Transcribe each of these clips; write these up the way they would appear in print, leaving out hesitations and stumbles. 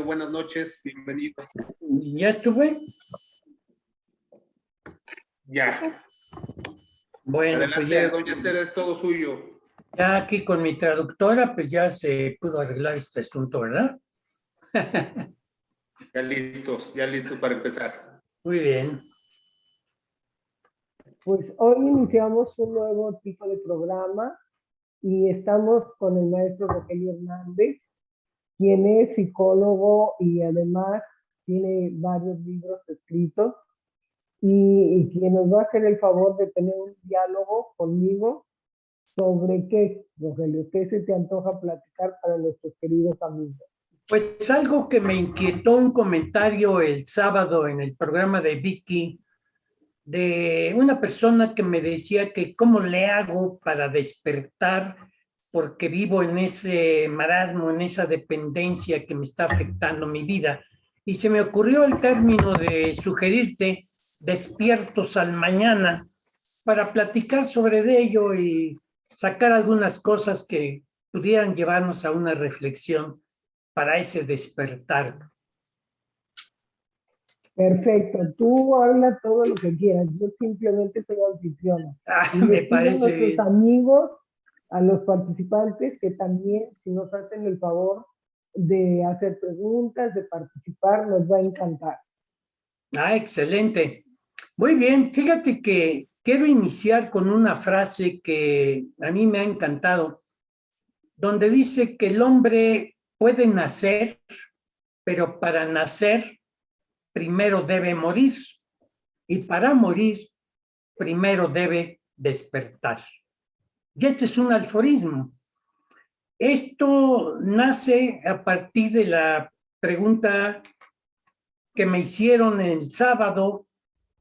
Buenas noches, bienvenido. ¿Ya estuve? Ya. Bueno, Adelante, pues ya, doña Tere, es todo suyo. ya aquí con mi traductora, pues ya se pudo arreglar este asunto, ¿verdad? Ya listos para empezar. Muy bien. Pues hoy iniciamos un nuevo tipo de programa y estamos con el maestro Rogelio Hernández, quien es psicólogo y además tiene varios libros escritos y quien nos va a hacer el favor de tener un diálogo conmigo sobre qué, Rogelio, qué se te antoja platicar para nuestros queridos amigos. Pues algo que me inquietó un comentario el sábado en el programa de Vicky, de una persona que me decía que cómo le hago para despertar porque vivo en ese marasmo, en esa dependencia que me está afectando mi vida. Y se me ocurrió el término de sugerirte despiertos al mañana para platicar sobre ello y sacar algunas cosas que pudieran llevarnos a una reflexión para ese despertar. Perfecto, tú habla todo lo que quieras, yo simplemente soy anfitriona. Y Me les pido a parece nuestros bien. amigos, a los participantes, que también, si nos hacen el favor de hacer preguntas, de participar, nos va a encantar. Excelente. Muy bien, fíjate que quiero iniciar con una frase que a mí me ha encantado, donde dice que el hombre puede nacer, pero para nacer primero debe morir y para morir primero debe despertar. Y esto es un aforismo. Esto nace a partir de la pregunta que me hicieron el sábado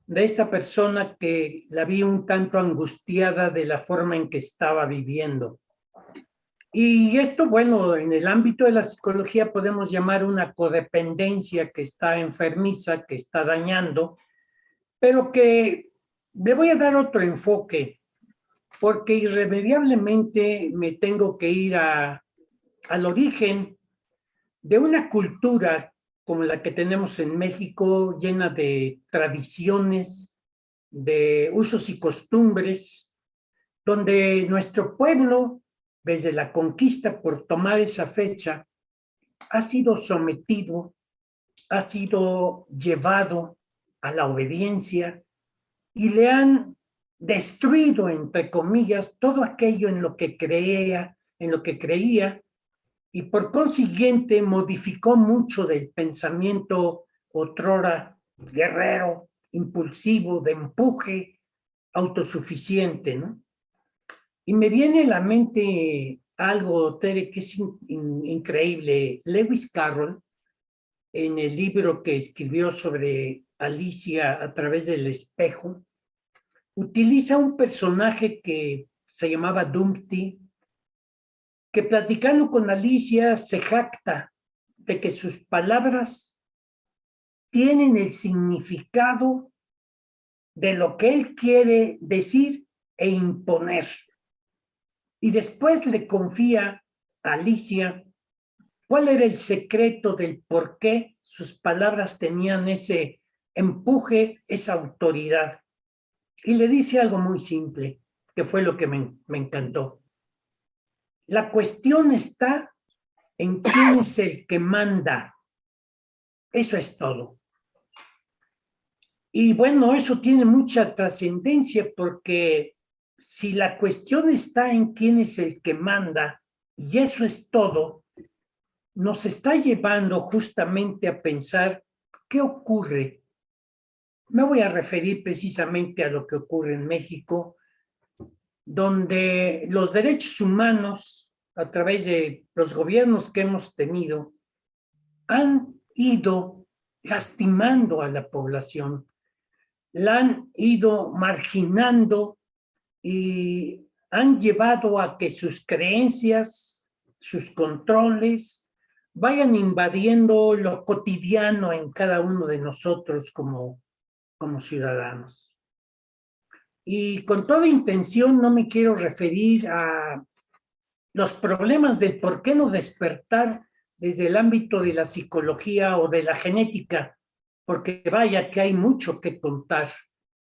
de esta persona que la vi un tanto angustiada de la forma en que estaba viviendo. Y esto, bueno, en el ámbito de la psicología podemos llamar una codependencia que está enfermiza, que está dañando, pero que le voy a dar otro enfoque, porque irremediablemente me tengo que ir al origen de una cultura como la que tenemos en México, llena de tradiciones, de usos y costumbres, donde nuestro pueblo, desde la conquista por tomar esa fecha, ha sido sometido, ha sido llevado a la obediencia y le han destruido, entre comillas, todo aquello en lo que creía, y por consiguiente modificó mucho del pensamiento otrora guerrero, impulsivo, de empuje, autosuficiente, ¿no? Y me viene a la mente algo, Tere, que es increíble. Lewis Carroll, en el libro que escribió sobre Alicia a través del espejo, utiliza un personaje que se llamaba Dumpty, que platicando con Alicia se jacta de que sus palabras tienen el significado de lo que él quiere decir e imponer. Y después le confía a Alicia cuál era el secreto del por qué sus palabras tenían ese empuje, esa autoridad. Y le dice algo muy simple, que fue lo que me encantó. La cuestión está en quién es el que manda. Eso es todo. Y bueno, eso tiene mucha trascendencia porque si la cuestión está en quién es el que manda y eso es todo, nos está llevando justamente a pensar qué ocurre. Me voy a referir precisamente a lo que ocurre en México, donde los derechos humanos, a través de los gobiernos que hemos tenido, han ido lastimando a la población, la han ido marginando y han llevado a que sus creencias, sus controles, vayan invadiendo lo cotidiano en cada uno de nosotros como ciudadanos. Y con toda intención no me quiero referir a los problemas del por qué no despertar desde el ámbito de la psicología o de la genética, porque vaya que hay mucho que contar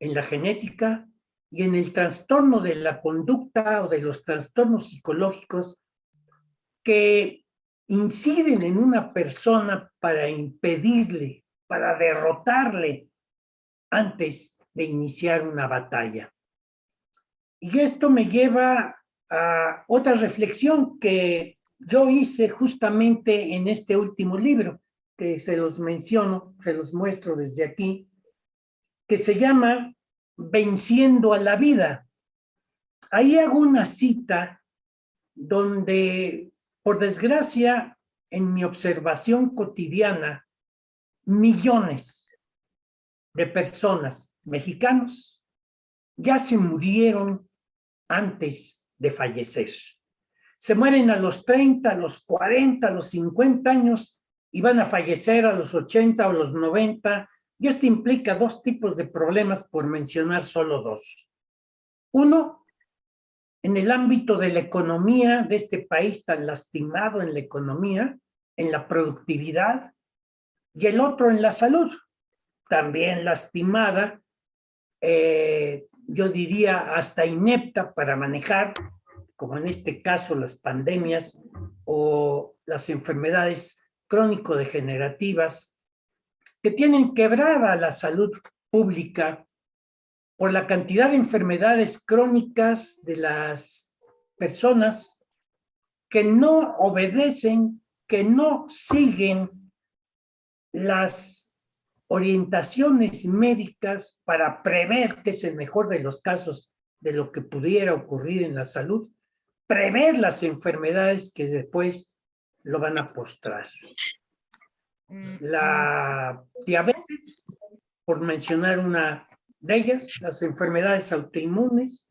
en la genética y en el trastorno de la conducta o de los trastornos psicológicos que inciden en una persona para impedirle, para derrotarle antes de iniciar una batalla. Y esto me lleva a otra reflexión que yo hice justamente en este último libro, que se los menciono, se los muestro desde aquí, que se llama Venciendo a la vida. Ahí hago una cita donde, por desgracia, en mi observación cotidiana, millones de personas, mexicanos, ya se murieron antes de fallecer. Se mueren a los 30, a los 40, a los 50 años y van a fallecer a los 80 o los 90. Y esto implica dos tipos de problemas, por mencionar solo dos. Uno, en el ámbito de la economía de este país tan lastimado en la economía, en la productividad, y el otro en la salud, también lastimada, yo diría hasta inepta para manejar, como en este caso las pandemias o las enfermedades crónico-degenerativas, que tienen quebrada la salud pública por la cantidad de enfermedades crónicas de las personas que no obedecen, que no siguen las orientaciones médicas para prever, que es el mejor de los casos de lo que pudiera ocurrir en la salud, prever las enfermedades que después lo van a postrar. La diabetes, por mencionar una de ellas, las enfermedades autoinmunes,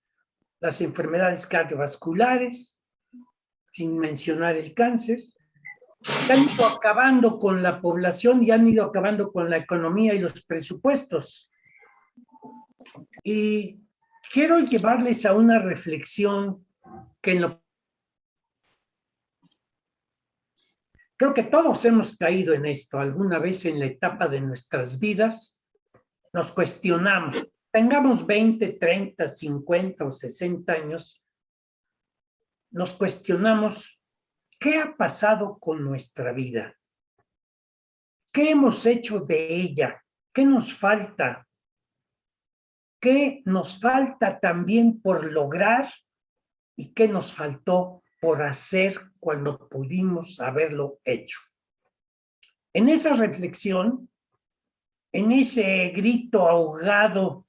las enfermedades cardiovasculares, sin mencionar el cáncer, que han ido acabando con la población y han ido acabando con la economía y los presupuestos. Y quiero llevarles a una reflexión que creo que todos hemos caído en esto alguna vez en la etapa de nuestras vidas. Nos cuestionamos, tengamos 20, 30, 50 o 60 años, nos cuestionamos qué ha pasado con nuestra vida, qué hemos hecho de ella, qué nos falta, qué nos falta también por lograr y qué nos faltó por hacer cuando pudimos haberlo hecho. En esa reflexión, en ese grito ahogado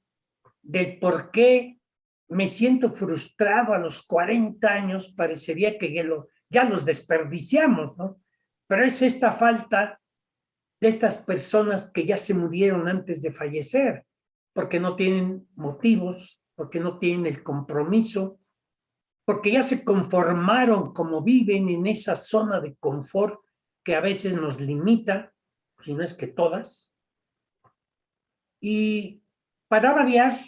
de por qué me siento frustrado a los 40 años, parecería que ya los desperdiciamos, ¿no? Pero es esta falta de estas personas que ya se murieron antes de fallecer, porque no tienen motivos, porque no tienen el compromiso, porque ya se conformaron como viven en esa zona de confort que a veces nos limita, si no es que todas. Y para variar,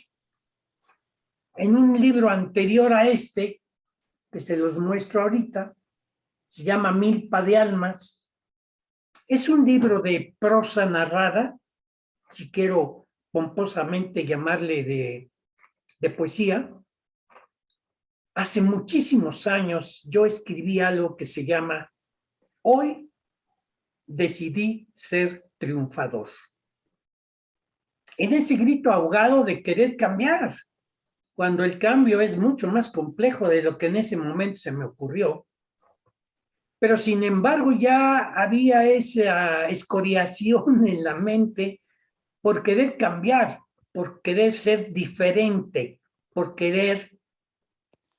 en un libro anterior a este, que se los muestro ahorita, se llama Milpa de Almas. Es un libro de prosa narrada, si quiero pomposamente llamarle de poesía. Hace muchísimos años yo escribí algo que se llama Hoy decidí ser triunfador. En ese grito ahogado de querer cambiar, cuando el cambio es mucho más complejo de lo que en ese momento se me ocurrió. Pero sin embargo ya había esa escoriación en la mente por querer cambiar, por querer ser diferente, por querer,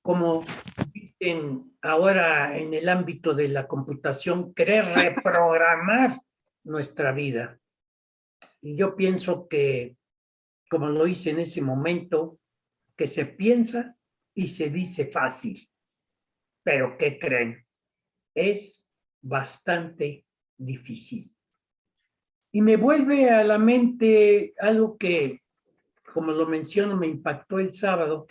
como dicen ahora en el ámbito de la computación, querer reprogramar nuestra vida. Y yo pienso que, como lo hice en ese momento, que se piensa y se dice fácil. Pero ¿qué creen? Es bastante difícil. Y me vuelve a la mente algo que, como lo menciono, me impactó el sábado,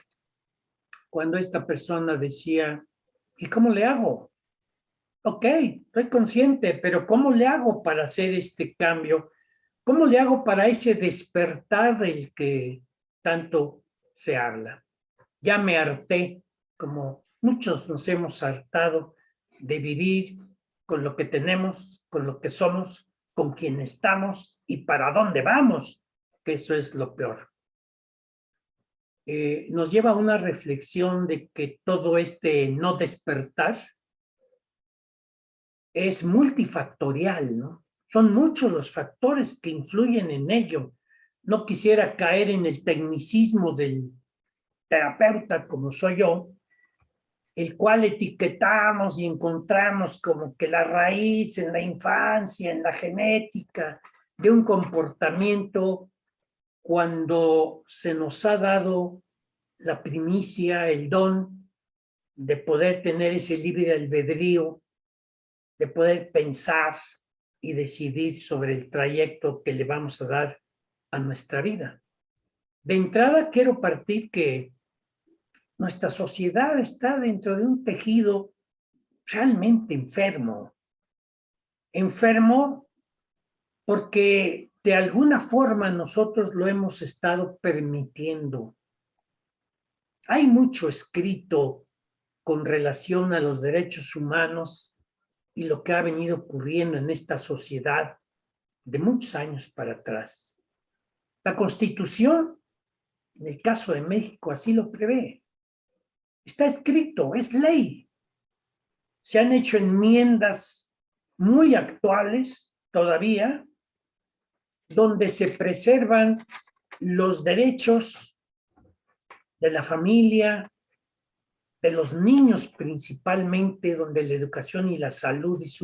cuando esta persona decía, ¿y cómo le hago? Ok, estoy consciente, pero ¿cómo le hago para hacer este cambio? ¿Cómo le hago para ese despertar del que tanto se habla? Ya me harté, como muchos nos hemos hartado de vivir con lo que tenemos, con lo que somos, con quien estamos y para dónde vamos, que eso es lo peor. Nos lleva a una reflexión de que todo este no despertar es multifactorial, ¿no? Son muchos los factores que influyen en ello. No quisiera caer en el tecnicismo del terapeuta como soy yo, el cual etiquetamos y encontramos como que la raíz en la infancia, en la genética de un comportamiento cuando se nos ha dado la primicia, el don de poder tener ese libre albedrío, de poder pensar y decidir sobre el trayecto que le vamos a dar a nuestra vida. De entrada, quiero partir que nuestra sociedad está dentro de un tejido realmente enfermo. Enfermo porque de alguna forma nosotros lo hemos estado permitiendo. Hay mucho escrito con relación a los derechos humanos y lo que ha venido ocurriendo en esta sociedad de muchos años para atrás. La Constitución, en el caso de México, así lo prevé. Está escrito, es ley. Se han hecho enmiendas muy actuales todavía, donde se preservan los derechos de la familia, de los niños principalmente, donde la educación y la salud es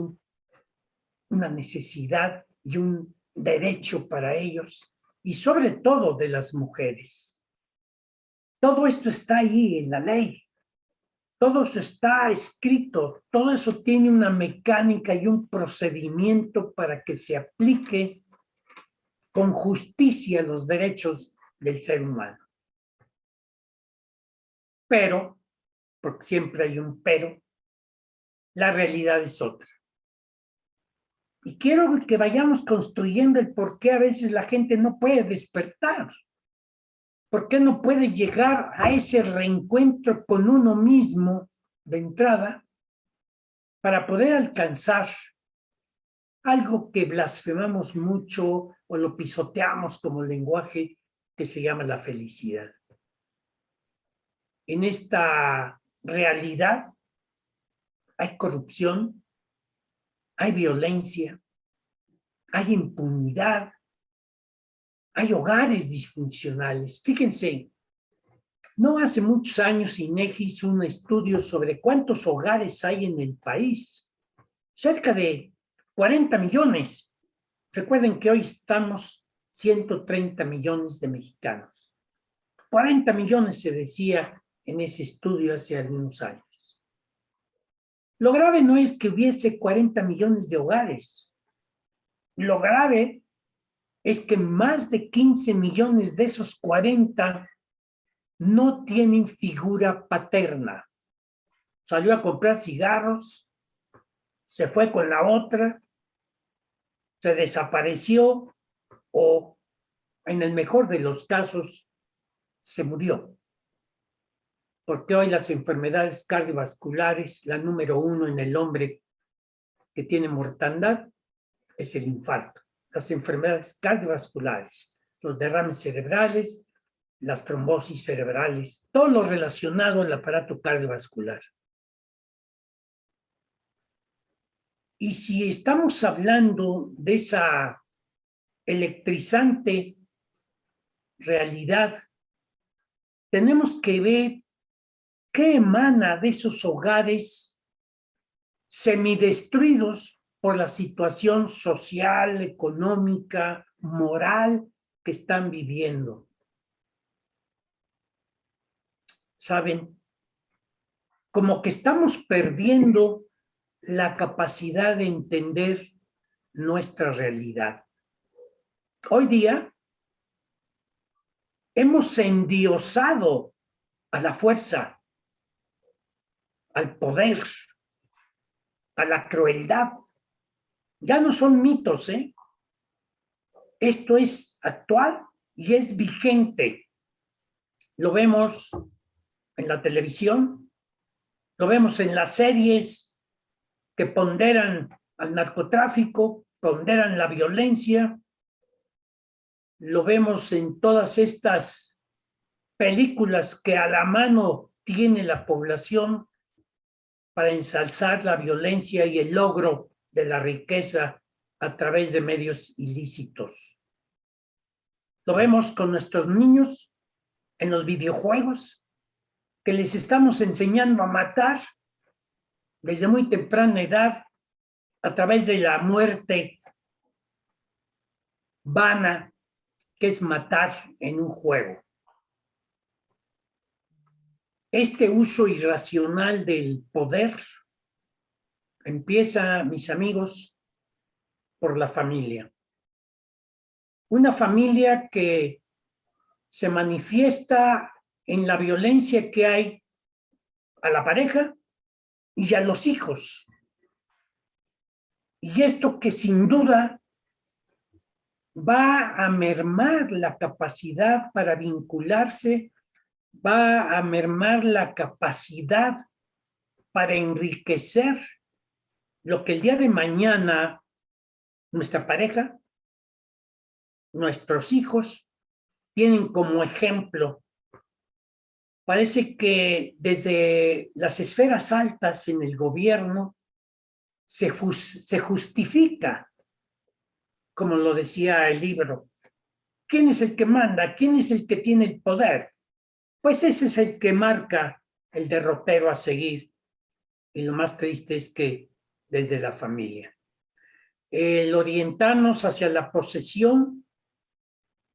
una necesidad y un derecho para ellos, y sobre todo de las mujeres. Todo esto está ahí en la ley. Todo eso está escrito, todo eso tiene una mecánica y un procedimiento para que se aplique con justicia los derechos del ser humano. Pero, porque siempre hay un pero, la realidad es otra. Y quiero que vayamos construyendo el por qué a veces la gente no puede despertar. ¿Por qué no puede llegar a ese reencuentro con uno mismo de entrada para poder alcanzar algo que blasfemamos mucho o lo pisoteamos como lenguaje que se llama la felicidad? En esta realidad hay corrupción, hay violencia, hay impunidad, hay hogares disfuncionales. Fíjense, no hace muchos años INEGI hizo un estudio sobre cuántos hogares hay en el país. Cerca de 40 millones. Recuerden que hoy estamos 130 millones de mexicanos. 40 millones se decía en ese estudio hace algunos años. Lo grave no es que hubiese 40 millones de hogares. Lo grave es que más de 15 millones de esos 40 no tienen figura paterna. Salió a comprar cigarros, se fue con la otra, se desapareció o, en el mejor de los casos, se murió. Porque hoy las enfermedades cardiovasculares, la número 1 en el hombre que tiene mortandad, es el infarto. Las enfermedades cardiovasculares, los derrames cerebrales, las trombosis cerebrales, todo lo relacionado al aparato cardiovascular. Y si estamos hablando de esa electrizante realidad, tenemos que ver qué emana de esos hogares semidestruidos por la situación social, económica, moral que están viviendo. ¿Saben? Como que estamos perdiendo la capacidad de entender nuestra realidad. Hoy día hemos endiosado a la fuerza, al poder, a la crueldad. Ya no son mitos, ¿eh? Esto es actual y es vigente. Lo vemos en la televisión, lo vemos en las series que ponderan al narcotráfico, ponderan la violencia, lo vemos en todas estas películas que a la mano tiene la población para ensalzar la violencia y el logro de la riqueza a través de medios ilícitos. Lo vemos con nuestros niños en los videojuegos, que les estamos enseñando a matar desde muy temprana edad a través de la muerte vana, que es matar en un juego. Este uso irracional del poder empieza, mis amigos, por la familia. Una familia que se manifiesta en la violencia que hay a la pareja y a los hijos. Y esto que sin duda va a mermar la capacidad para vincularse, va a mermar la capacidad para enriquecer lo que el día de mañana nuestra pareja, nuestros hijos tienen como ejemplo. Parece que desde las esferas altas en el gobierno se justifica, como lo decía el libro, ¿quién es el que manda? ¿Quién es el que tiene el poder? Pues ese es el que marca el derrotero a seguir. Y lo más triste es que desde la familia. El orientarnos hacia la posesión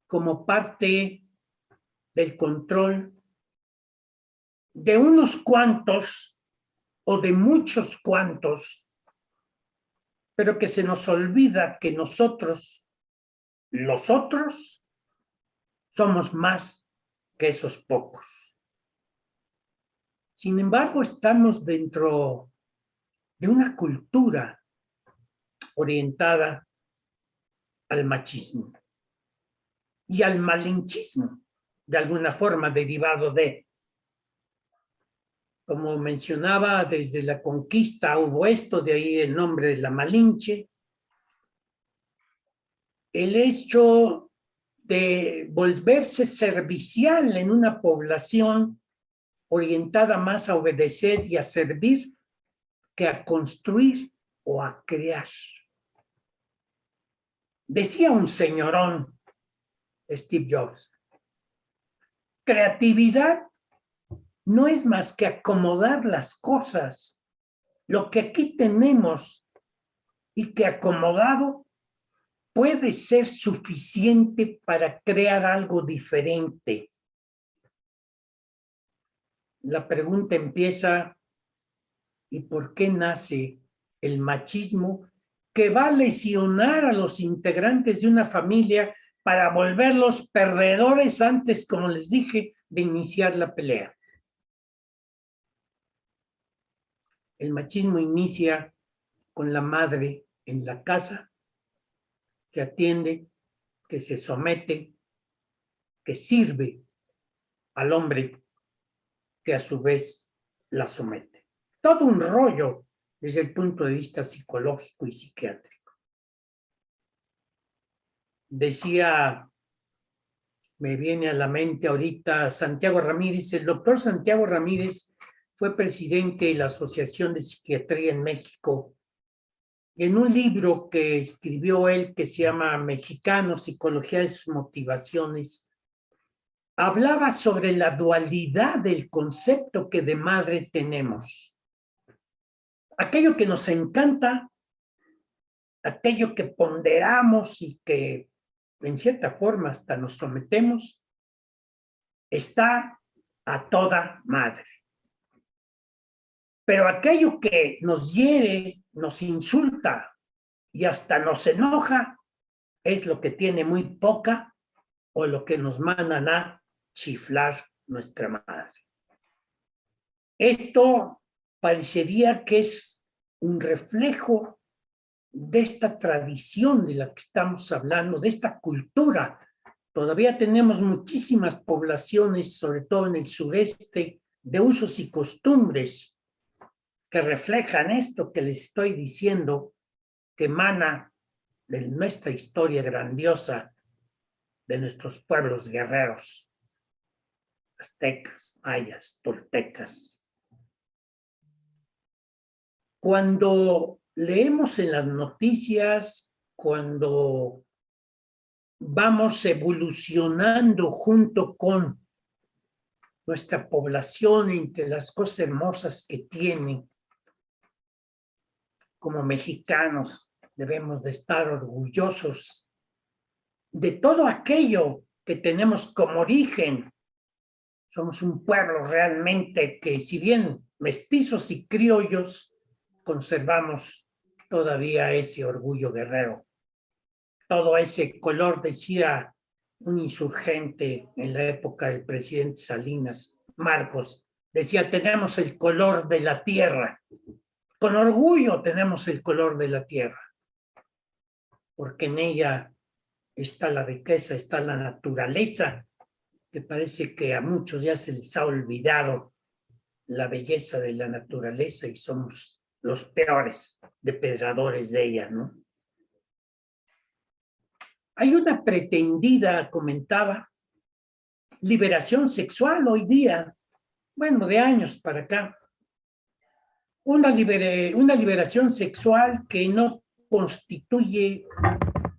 como parte del control de unos cuantos o de muchos cuantos, pero que se nos olvida que nosotros, los otros, somos más que esos pocos. Sin embargo, estamos dentro de una cultura orientada al machismo y al malinchismo, de alguna forma derivado de, como mencionaba, desde la conquista hubo esto, de ahí el nombre de la Malinche, el hecho de volverse servicial en una población orientada más a obedecer y a servir que a construir o a crear. Decía un señorón, Steve Jobs, creatividad no es más que acomodar las cosas, lo que aquí tenemos y que acomodado puede ser suficiente para crear algo diferente. La pregunta empieza, ¿y por qué nace el machismo que va a lesionar a los integrantes de una familia para volverlos perdedores antes, como les dije, de iniciar la pelea? El machismo inicia con la madre en la casa, que atiende, que se somete, que sirve al hombre, que a su vez la somete. Todo un rollo desde el punto de vista psicológico y psiquiátrico. Decía, me viene a la mente ahorita Santiago Ramírez, el doctor Santiago Ramírez fue presidente de la Asociación de Psiquiatría en México. En un libro que escribió él que se llama Mexicano, Psicología de sus Motivaciones, hablaba sobre la dualidad del concepto que de madre tenemos. Aquello que nos encanta, aquello que ponderamos y que en cierta forma hasta nos sometemos, está a toda madre. Pero aquello que nos hiere, nos insulta y hasta nos enoja, es lo que tiene muy poca o lo que nos mandan a chiflar nuestra madre. Esto parecería que es un reflejo de esta tradición de la que estamos hablando, de esta cultura. Todavía tenemos muchísimas poblaciones, sobre todo en el sureste, de usos y costumbres que reflejan esto que les estoy diciendo, que emana de nuestra historia grandiosa, de nuestros pueblos guerreros, aztecas, mayas, toltecas. Cuando leemos en las noticias, cuando vamos evolucionando junto con nuestra población, entre las cosas hermosas que tiene, como mexicanos debemos de estar orgullosos de todo aquello que tenemos como origen. Somos un pueblo realmente que, si bien mestizos y criollos, conservamos todavía ese orgullo guerrero. Todo ese color, decía un insurgente en la época del presidente Salinas, Marcos, decía, tenemos el color de la tierra. Con orgullo tenemos el color de la tierra, porque en ella está la riqueza, está la naturaleza, que parece que a muchos ya se les ha olvidado la belleza de la naturaleza y somos los peores depredadores de ella, ¿no? Hay una pretendida, comentaba, liberación sexual hoy día, bueno, de años para acá. Una liberación sexual que no constituye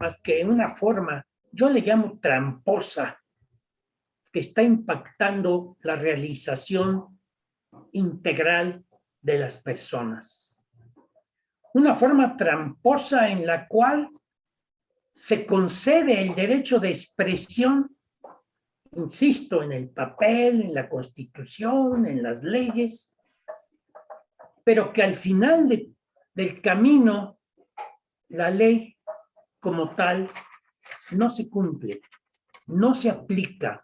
más que una forma, yo le llamo tramposa, que está impactando la realización integral de las personas. Una forma tramposa en la cual se concede el derecho de expresión, insisto, en el papel, en la Constitución, en las leyes, pero que al final del camino la ley como tal no se cumple, no se aplica,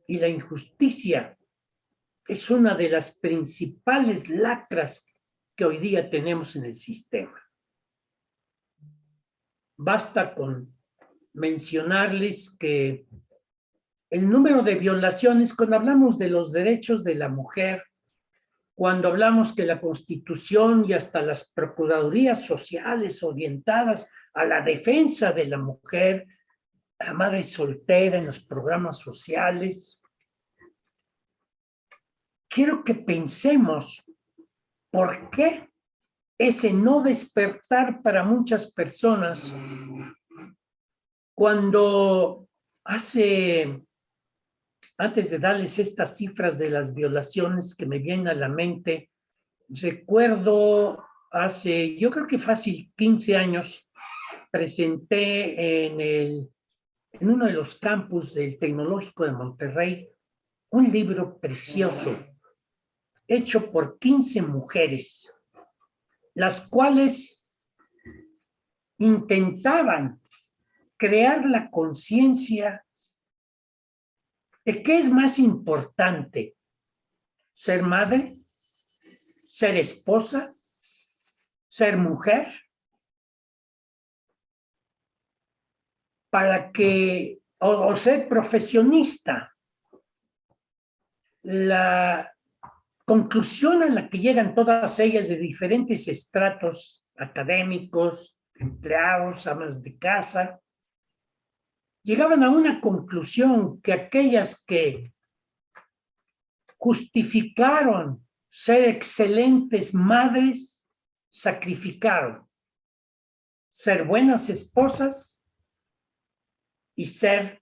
y la injusticia es una de las principales lacras que hoy día tenemos en el sistema. Basta con mencionarles que el número de violaciones, cuando hablamos de los derechos de la mujer, cuando hablamos que la Constitución y hasta las procuradurías sociales orientadas a la defensa de la mujer, la madre soltera en los programas sociales, quiero que pensemos por qué ese no despertar para muchas personas cuando antes de darles estas cifras de las violaciones que me vienen a la mente, recuerdo yo creo que fácil 15 años, presenté en uno de los campus del Tecnológico de Monterrey un libro precioso, hecho por 15 mujeres, las cuales intentaban crear la conciencia de qué es más importante, ser madre, ser esposa, ser mujer, o ser profesionista. La conclusión a la que llegan todas ellas de diferentes estratos académicos, empleados, amas de casa, llegaban a una conclusión, que aquellas que justificaron ser excelentes madres, sacrificaron ser buenas esposas y ser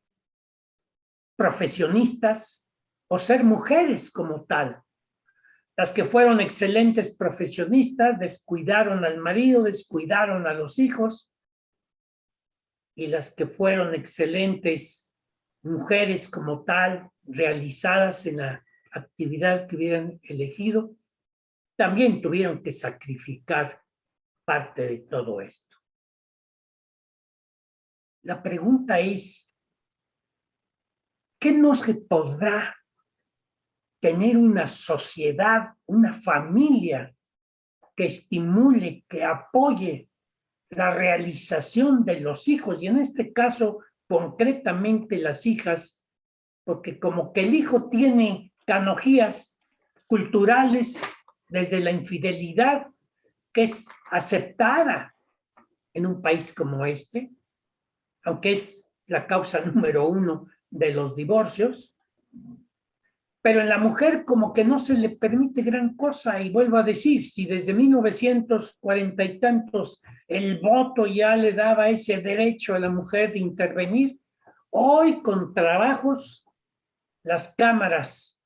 profesionistas o ser mujeres como tal. Las que fueron excelentes profesionistas descuidaron al marido, descuidaron a los hijos, y las que fueron excelentes mujeres como tal, realizadas en la actividad que hubieran elegido, también tuvieron que sacrificar parte de todo esto. La pregunta es, ¿qué no se podrá tener una sociedad, una familia que estimule, que apoye la realización de los hijos, y en este caso, concretamente las hijas, porque como que el hijo tiene canonjías culturales desde la infidelidad, que es aceptada en un país como este, aunque es la causa número 1 de los divorcios, pero en la mujer como que no se le permite gran cosa, y vuelvo a decir, si desde 1940 y tantos el voto ya le daba ese derecho a la mujer de intervenir, hoy con trabajos las cámaras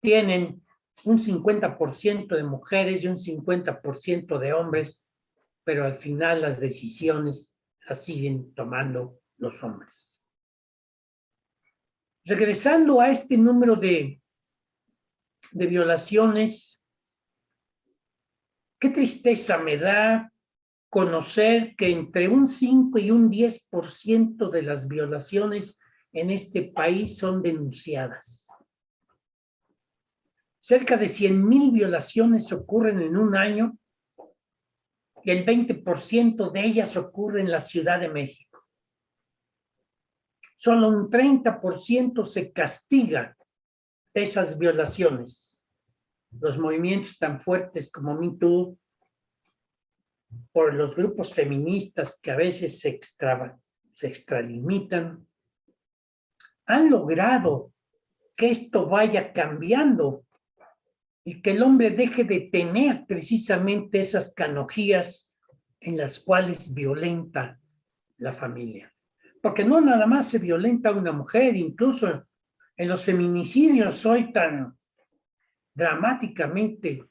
tienen un 50% de mujeres y un 50% de hombres, pero al final las decisiones las siguen tomando los hombres. Regresando a este número de violaciones, qué tristeza me da conocer que entre un 5 y un 10% de las violaciones en este país son denunciadas. Cerca de 100,000 violaciones ocurren en un año y el 20% de ellas ocurre en la Ciudad de México. Solo un 30% se castiga esas violaciones. Los movimientos tan fuertes como Me Too, por los grupos feministas que a veces se extralimitan, han logrado que esto vaya cambiando y que el hombre deje de tener precisamente esas canonjías en las cuales violenta la familia. Porque no nada más se violenta a una mujer, incluso en los feminicidios hoy tan dramáticamente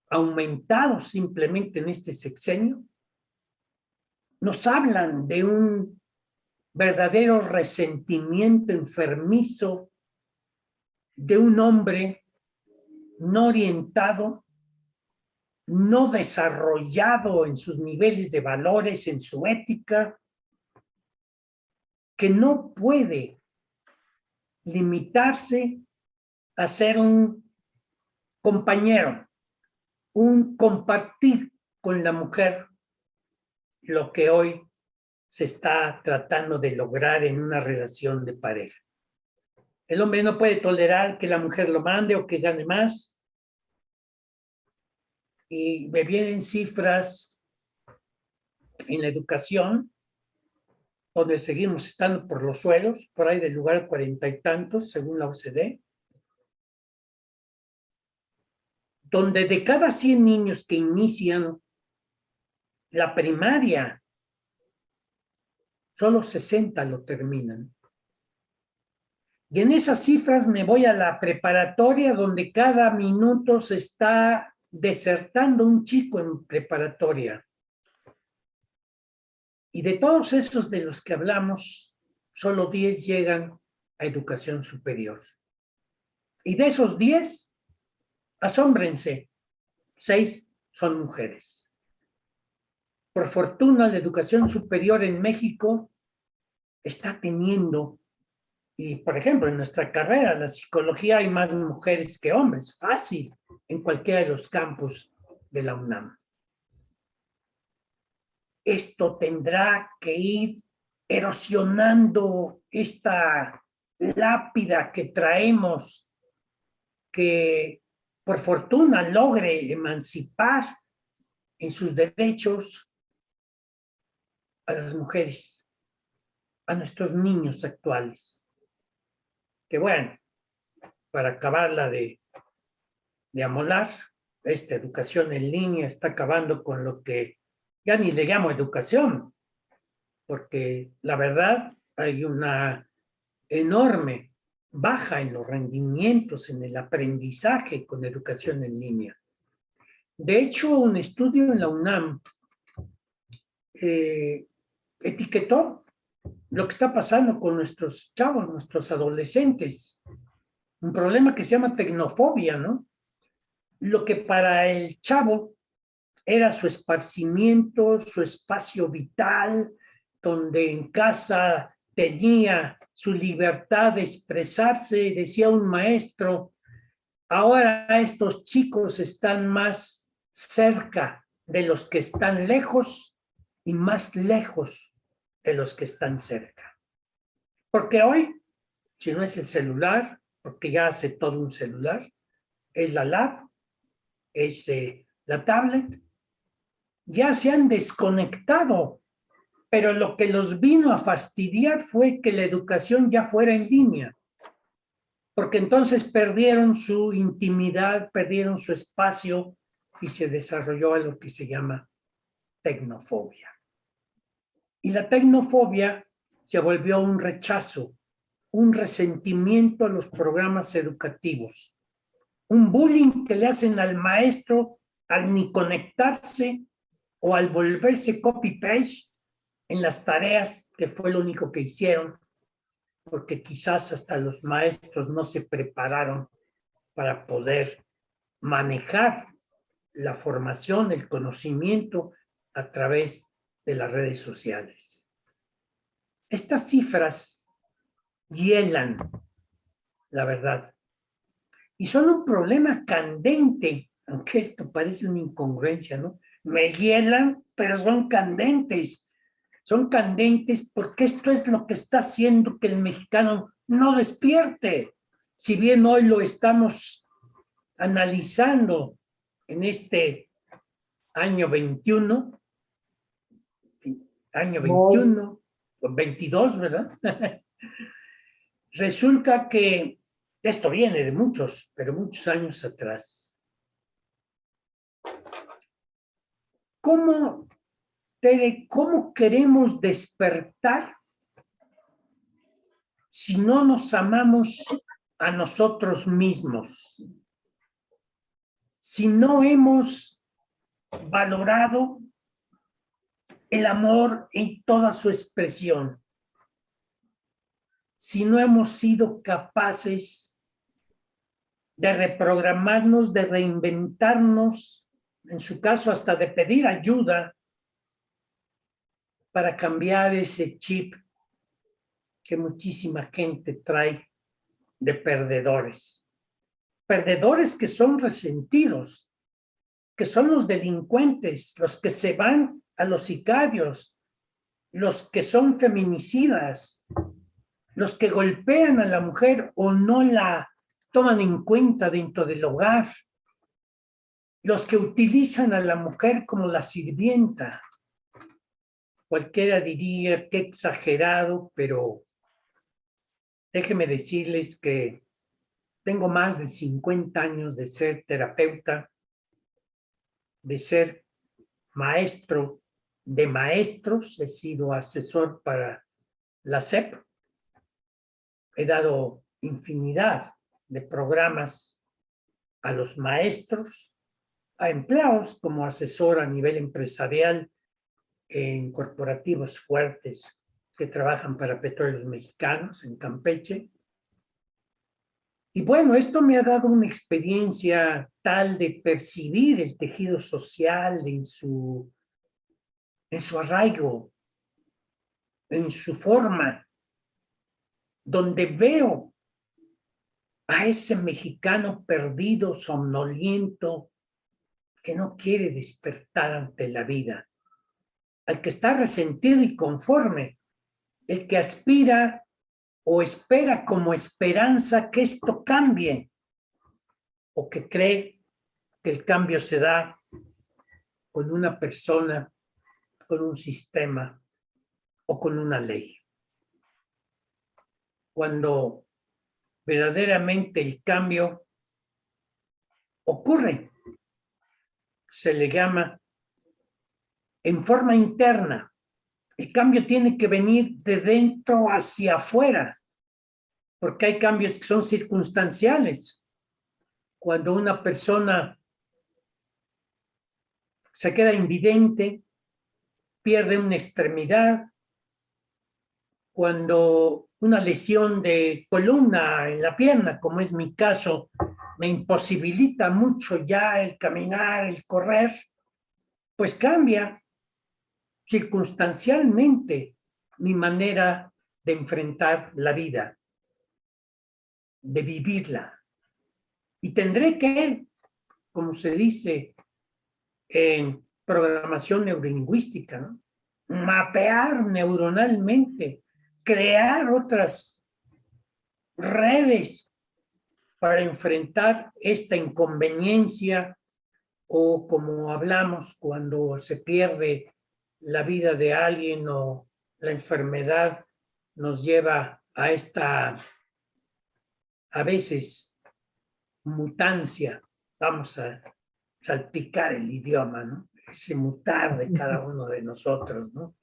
aumentados simplemente en este sexenio, nos hablan de un verdadero resentimiento enfermizo de un hombre no orientado, no desarrollado en sus niveles de valores, en su ética, que no puede limitarse a ser un compañero, un compartir con la mujer lo que hoy se está tratando de lograr en una relación de pareja. El hombre no puede tolerar que la mujer lo mande o que gane más. Y me vienen cifras en la educación, donde seguimos estando por los suelos, por ahí del lugar 40 y tantos, según la OCDE, donde de cada 100 niños que inician la primaria, solo 60 lo terminan. Y en esas cifras me voy a la preparatoria, donde cada minuto se está desertando un chico en preparatoria. Y de todos esos de los que hablamos, solo 10 llegan a educación superior. Y de esos 10, asómbrense, 6 son mujeres. Por fortuna, la educación superior en México está teniendo, y por ejemplo, en nuestra carrera, la psicología, hay más mujeres que hombres, fácil, en cualquiera de los campus de la UNAM. Esto tendrá que ir erosionando esta lápida que traemos, que por fortuna logre emancipar en sus derechos a las mujeres, a nuestros niños actuales. Que bueno, para acabarla de amolar, esta educación en línea está acabando con lo que ya ni le llamo educación, porque la verdad hay una enorme baja en los rendimientos, en el aprendizaje con educación en línea. De hecho, un estudio en la UNAM etiquetó lo que está pasando con nuestros chavos, nuestros adolescentes. Un problema que se llama tecnofobia, ¿no? Lo que para el chavo era su esparcimiento, su espacio vital, donde en casa tenía su libertad de expresarse, decía un maestro, ahora estos chicos están más cerca de los que están lejos y más lejos de los que están cerca. Porque hoy, si no es el celular, porque ya hace todo un celular, es la lab, es la tablet, ya se han desconectado, pero lo que los vino a fastidiar fue que la educación ya fuera en línea, porque entonces perdieron su intimidad, perdieron su espacio y se desarrolló algo que se llama tecnofobia. Y la tecnofobia se volvió un rechazo, un resentimiento a los programas educativos, un bullying que le hacen al maestro al ni conectarse o al volverse copy-paste en las tareas, que fue lo único que hicieron, porque quizás hasta los maestros no se prepararon para poder manejar la formación, el conocimiento a través de las redes sociales. Estas cifras hielan, la verdad, y son un problema candente, aunque esto parece una incongruencia, ¿no? Me hielan, pero son candentes. Son candentes porque esto es lo que está haciendo que el mexicano no despierte. Si bien hoy lo estamos analizando en este año 21, 22, ¿verdad? Resulta que esto viene de muchos, pero muchos años atrás. ¿Cómo queremos despertar si no nos amamos a nosotros mismos? Si no hemos valorado el amor en toda su expresión, si no hemos sido capaces de reprogramarnos, de reinventarnos, en su caso hasta de pedir ayuda para cambiar ese chip que muchísima gente trae de perdedores. Perdedores que son resentidos, que son los delincuentes, los que se van a los sicarios, los que son feminicidas, los que golpean a la mujer o no la toman en cuenta dentro del hogar, los que utilizan a la mujer como la sirvienta. Cualquiera diría que exagerado, pero déjenme decirles que tengo más de 50 años de ser terapeuta, de ser maestro de maestros, he sido asesor para la SEP, he dado infinidad de programas a los maestros, a empleados como asesor a nivel empresarial en corporativos fuertes que trabajan para Petróleos Mexicanos en Campeche. Y bueno, esto me ha dado una experiencia tal de percibir el tejido social en su arraigo, en su forma, donde veo a ese mexicano perdido, somnoliento, que no quiere despertar ante la vida, al que está resentido y conforme, el que aspira o espera como esperanza que esto cambie, o que cree que el cambio se da con una persona, con un sistema o con una ley. Cuando verdaderamente el cambio ocurre, se le llama en forma interna. El cambio tiene que venir de dentro hacia afuera, porque hay cambios que son circunstanciales. Cuando una persona se queda invidente, pierde una extremidad, cuando una lesión de columna en la pierna, como es mi caso, me imposibilita mucho ya el caminar, el correr, pues cambia circunstancialmente mi manera de enfrentar la vida, de vivirla. Y tendré que, como se dice en programación neurolingüística, ¿no? Mapear neuronalmente, crear otras redes para enfrentar esta inconveniencia o como hablamos cuando se pierde la vida de alguien o la enfermedad nos lleva a esta, a veces, mutancia. Vamos a salpicar el idioma, ¿no? Ese mutar de cada uno de nosotros, ¿no?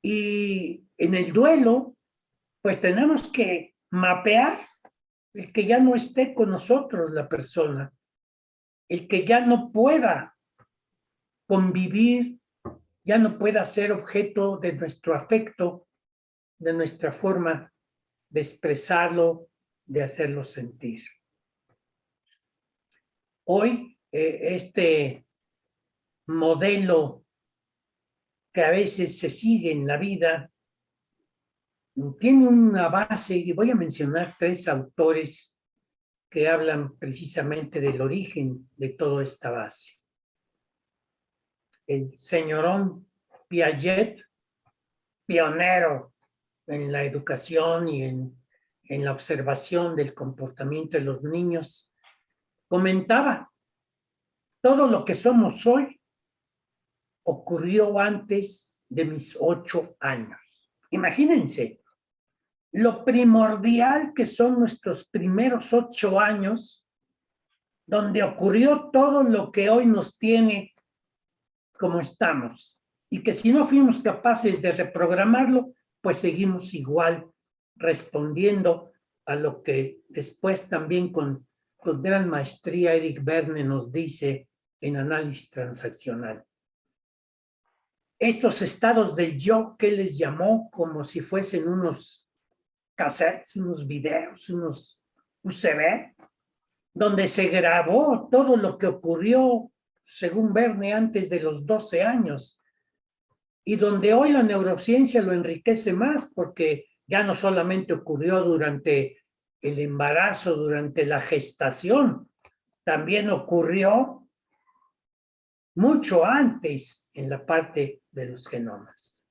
Y en el duelo, pues tenemos que mapear el que ya no esté con nosotros la persona, el que ya no pueda convivir, ya no pueda ser objeto de nuestro afecto, de nuestra forma de expresarlo, de hacerlo sentir. Hoy, este modelo que a veces se sigue en la vida tiene una base, y voy a mencionar 3 autores que hablan precisamente del origen de toda esta base. El señorón Piaget, pionero en la educación y en la observación del comportamiento de los niños, comentaba, todo lo que somos hoy ocurrió antes de mis 8 años. Imagínense, lo primordial que son nuestros primeros 8 años, donde ocurrió todo lo que hoy nos tiene como estamos, y que si no fuimos capaces de reprogramarlo, pues seguimos igual respondiendo a lo que después también con gran maestría Eric Berne nos dice en análisis transaccional. Estos estados del yo que les llamó como si fuesen unos cassettes, unos videos, unos USB, donde se grabó todo lo que ocurrió, según Berne, antes de los 12 años, y donde hoy la neurociencia lo enriquece más, porque ya no solamente ocurrió durante el embarazo, durante la gestación, también ocurrió mucho antes en la parte de los genomas.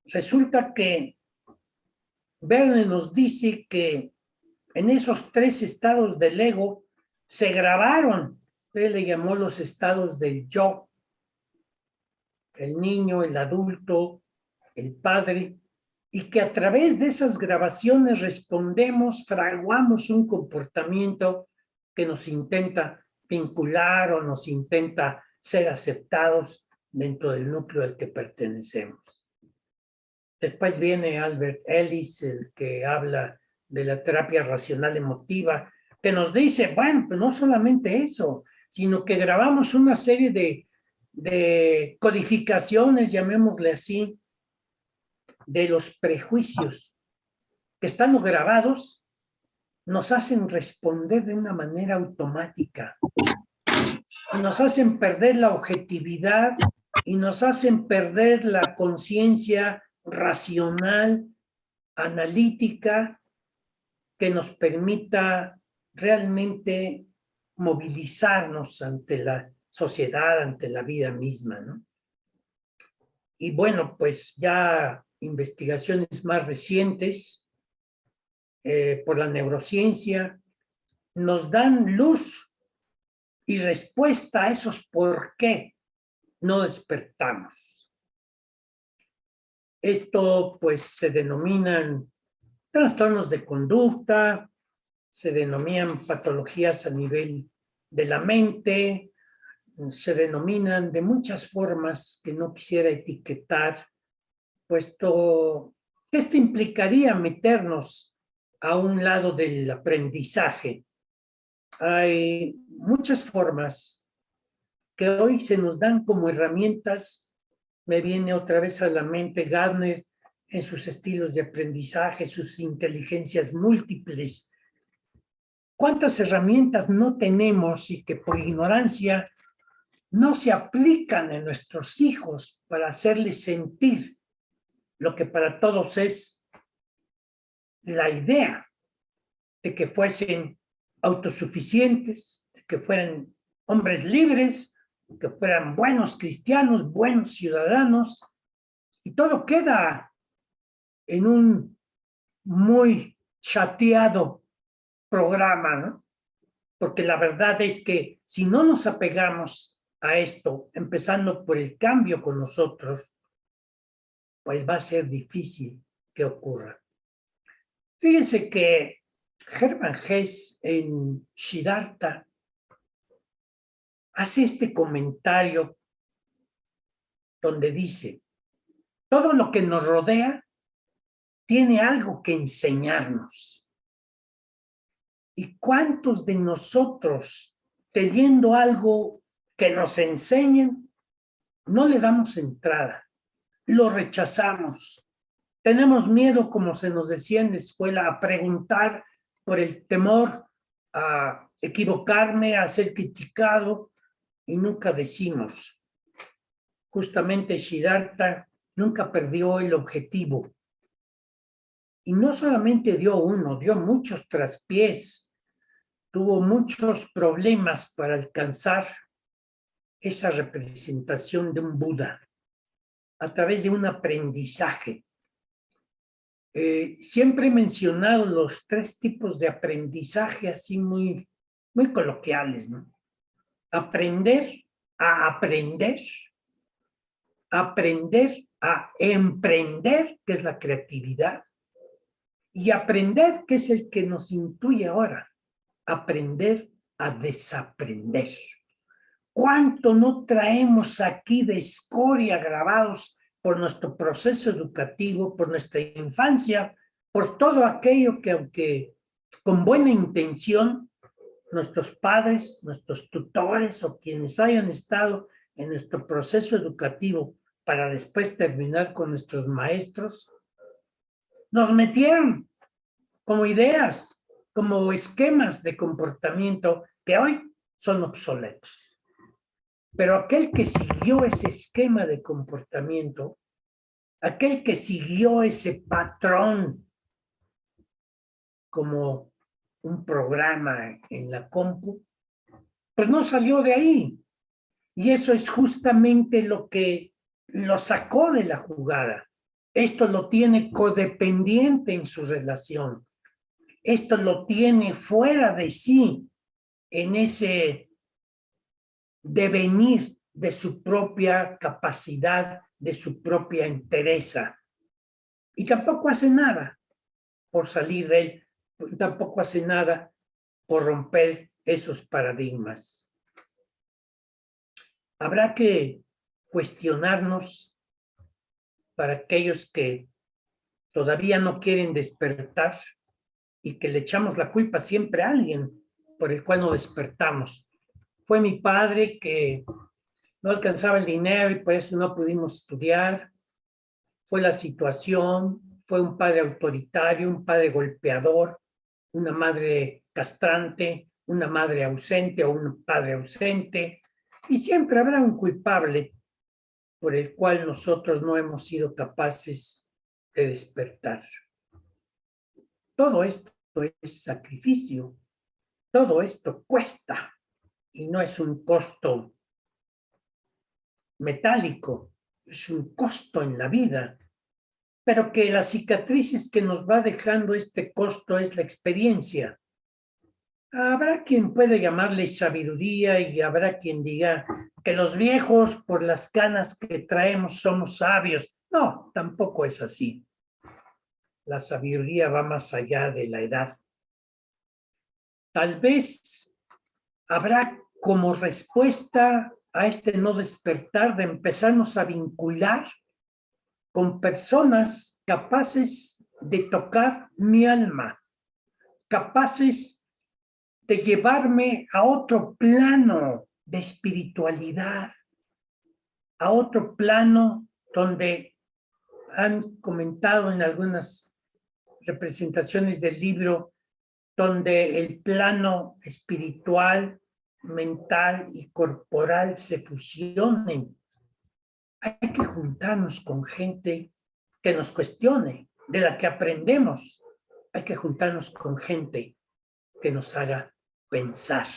Resulta que Berne nos dice que en esos 3 estados del ego se grabaron, él le llamó los estados del yo, el niño, el adulto, el padre, y que a través de esas grabaciones respondemos, fraguamos un comportamiento que nos intenta vincular o nos intenta ser aceptados dentro del núcleo al que pertenecemos. Después viene Albert Ellis, el que habla de la terapia racional emotiva, que nos dice, bueno, pues no solamente eso, sino que grabamos una serie de codificaciones, llamémosle así, de los prejuicios que están grabados, nos hacen responder de una manera automática, nos hacen perder la objetividad y nos hacen perder la conciencia racional, analítica, que nos permita realmente movilizarnos ante la sociedad, ante la vida misma, ¿no? Y bueno, pues ya investigaciones más recientes por la neurociencia nos dan luz y respuesta a esos por qué no despertamos. Esto pues se denominan trastornos de conducta, se denominan patologías a nivel de la mente, se denominan de muchas formas que no quisiera etiquetar, puesto que esto implicaría meternos a un lado del aprendizaje. Hay muchas formas que hoy se nos dan como herramientas. Me viene otra vez a la mente Gardner en sus estilos de aprendizaje, sus inteligencias múltiples. ¿Cuántas herramientas no tenemos y que por ignorancia no se aplican en nuestros hijos para hacerles sentir lo que para todos es la idea de que fuesen autosuficientes, de que fueran hombres libres, que fueran buenos cristianos, buenos ciudadanos, y todo queda en un muy chateado programa, ¿no? Porque la verdad es que si no nos apegamos a esto, empezando por el cambio con nosotros, pues va a ser difícil que ocurra. Fíjense que Hermann Hesse en Siddhartha hace este comentario donde dice, todo lo que nos rodea tiene algo que enseñarnos. ¿Y cuántos de nosotros, teniendo algo que nos enseñen, no le damos entrada? Lo rechazamos. Tenemos miedo, como se nos decía en la escuela, a preguntar por el temor a equivocarme, a ser criticado, y nunca decimos. Justamente Siddhartha nunca perdió el objetivo. Y no solamente dio uno, dio muchos traspiés, tuvo muchos problemas para alcanzar esa representación de un Buda a través de un aprendizaje. Siempre he mencionado los 3 tipos de aprendizaje así muy coloquiales, ¿no? Aprender a aprender, aprender a emprender, que es la creatividad, y aprender, que es el que nos intuye ahora, aprender a desaprender. ¿Cuánto no traemos aquí de escoria grabados por nuestro proceso educativo, por nuestra infancia, por todo aquello que, aunque con buena intención, nuestros padres, nuestros tutores o quienes hayan estado en nuestro proceso educativo para después terminar con nuestros maestros, nos metieron como ideas, como esquemas de comportamiento que hoy son obsoletos. Pero aquel que siguió ese esquema de comportamiento, aquel que siguió ese patrón como un programa en la compu, pues no salió de ahí. Y eso es justamente lo que lo sacó de la jugada. Esto lo tiene codependiente en su relación. Esto lo tiene fuera de sí, en ese devenir de su propia capacidad, de su propia entereza. Y tampoco hace nada por salir de él, tampoco hace nada por romper esos paradigmas. Habrá que cuestionarnos para aquellos que todavía no quieren despertar y que le echamos la culpa siempre a alguien por el cual no despertamos. Fue mi padre que no alcanzaba el dinero y por eso no pudimos estudiar. Fue la situación, fue un padre autoritario, un padre golpeador, una madre castrante, una madre ausente o un padre ausente. Y siempre habrá un culpable por el cual nosotros no hemos sido capaces de despertar. Todo esto es sacrificio, todo esto cuesta y no es un costo metálico, es un costo en la vida, pero que las cicatrices que nos va dejando este costo es la experiencia. Habrá quien pueda llamarle sabiduría y habrá quien diga que los viejos por las canas que traemos somos sabios. No, tampoco es así. La sabiduría va más allá de la edad. Tal vez habrá como respuesta a este no despertar de empezarnos a vincular con personas capaces de tocar mi alma, capaces de llevarme a otro plano de espiritualidad, a otro plano donde han comentado en algunas representaciones del libro, donde el plano espiritual, mental y corporal se fusionen. Hay que juntarnos con gente que nos cuestione, de la que aprendemos. Hay que juntarnos con gente que nos haga pensar.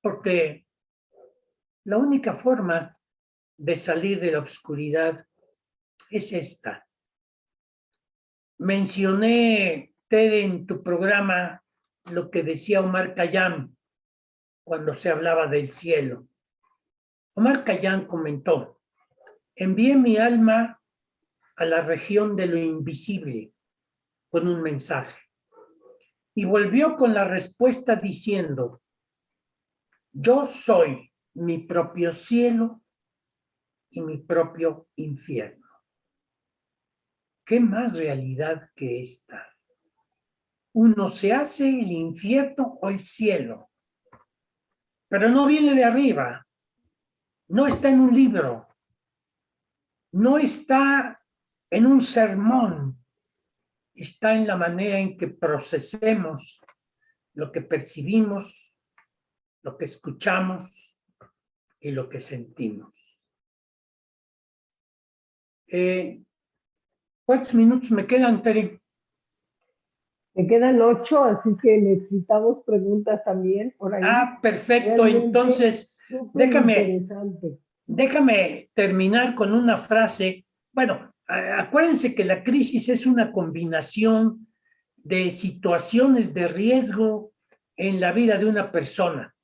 porque la única forma de salir de la oscuridad es esta. Mencioné, Ted, en tu programa lo que decía Omar Khayyam cuando se hablaba del cielo. Omar Khayyam comentó: envié mi alma a la región de lo invisible con un mensaje. Y volvió con la respuesta diciendo: yo soy mi propio cielo y mi propio infierno. ¿Qué más realidad que esta? Uno se hace el infierno o el cielo, pero no viene de arriba, no está en un libro, no está en un sermón, está en la manera en que procesemos lo que percibimos, lo que escuchamos y lo que sentimos. ¿Cuántos minutos me quedan, Tere? Me quedan 8, así que necesitamos preguntas también por ahí. Perfecto. Realmente Entonces, interesante. déjame terminar con una frase. Bueno, acuérdense que la crisis es una combinación de situaciones de riesgo en la vida de una persona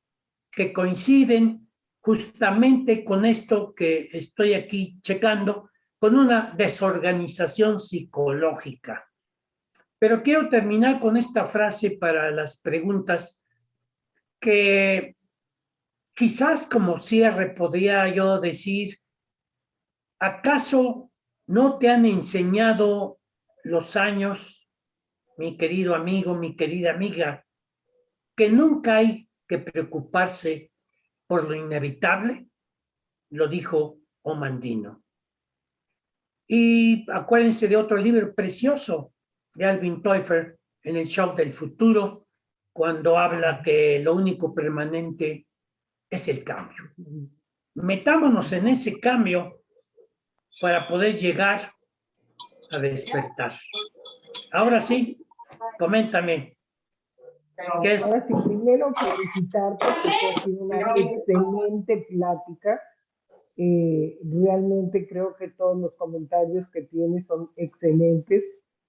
que coinciden justamente con esto que estoy aquí checando, con una desorganización psicológica. Pero quiero terminar con esta frase para las preguntas que quizás como cierre podría yo decir: ¿acaso no te han enseñado los años, mi querido amigo, mi querida amiga, que nunca hay que preocuparse por lo inevitable? Lo dijo Omandino. Y acuérdense de otro libro precioso de Alvin Toifer, En el show del futuro, cuando habla que lo único permanente es el cambio. Metámonos en ese cambio para poder llegar a despertar. Ahora sí, coméntame. ¿Qué es? Ahora sí, primero felicitarte porque ha sido una excelente plática. Realmente creo que todos los comentarios que tienes son excelentes.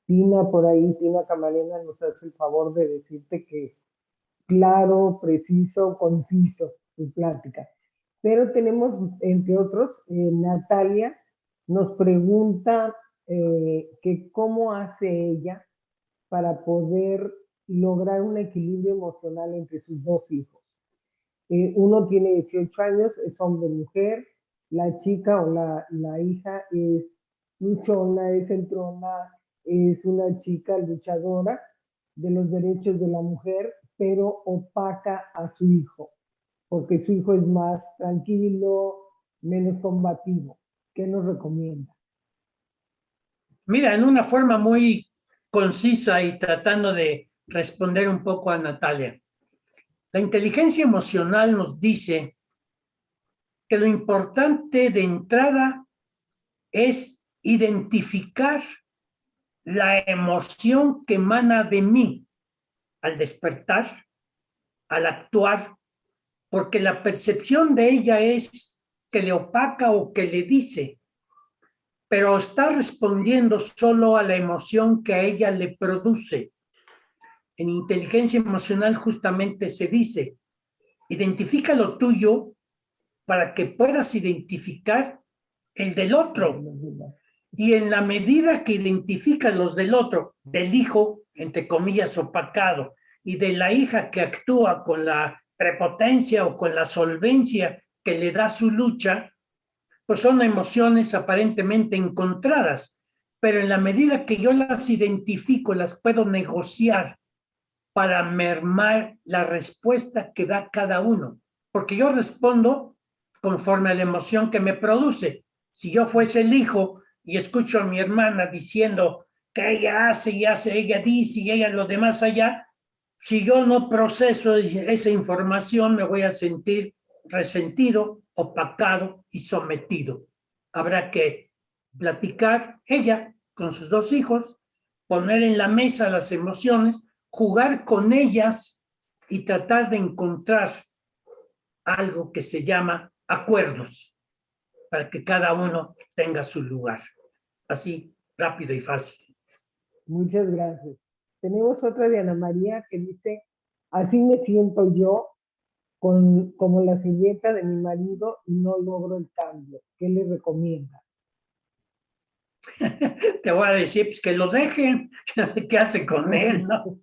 Tina por ahí, Tina Camarena nos hace el favor de decirte que claro, preciso, conciso tu plática. Pero tenemos, entre otros, Natalia nos pregunta que cómo hace ella para poder lograr un equilibrio emocional entre sus dos hijos. Uno tiene 18 años, es hombre-mujer, la chica o la hija es luchona, es entrona, es una chica luchadora de los derechos de la mujer, pero opaca a su hijo, porque su hijo es más tranquilo, menos combativo. ¿Qué nos recomienda? Mira, en una forma muy concisa y tratando de responder un poco a Natalia. La inteligencia emocional nos dice que lo importante de entrada es identificar la emoción que emana de mí al despertar, al actuar, porque la percepción de ella es que le opaca o que le dice, pero está respondiendo solo a la emoción que a ella le produce. En inteligencia emocional justamente se dice: identifica lo tuyo para que puedas identificar el del otro. Y en la medida que identificas los del otro, del hijo, entre comillas, opacado, y de la hija que actúa con la prepotencia o con la solvencia que le da su lucha, pues son emociones aparentemente encontradas, pero en la medida que yo las identifico, las puedo negociar para mermar la respuesta que da cada uno, porque yo respondo conforme a la emoción que me produce. Si yo fuese el hijo y escucho a mi hermana diciendo que ella hace y hace, ella dice y ella lo demás allá, si yo no proceso esa información, me voy a sentir resentido, opacado y sometido. Habrá que platicar ella con sus dos hijos, poner en la mesa las emociones, jugar con ellas y tratar de encontrar algo que se llama acuerdos, para que cada uno tenga su lugar. Así, rápido y fácil. Muchas gracias. Tenemos otra de Ana María que dice, así me siento yo como la sirvienta de mi marido y no logro el cambio. ¿Qué le recomienda? Te voy a decir pues, que lo dejen. ¿Qué hace con él, no?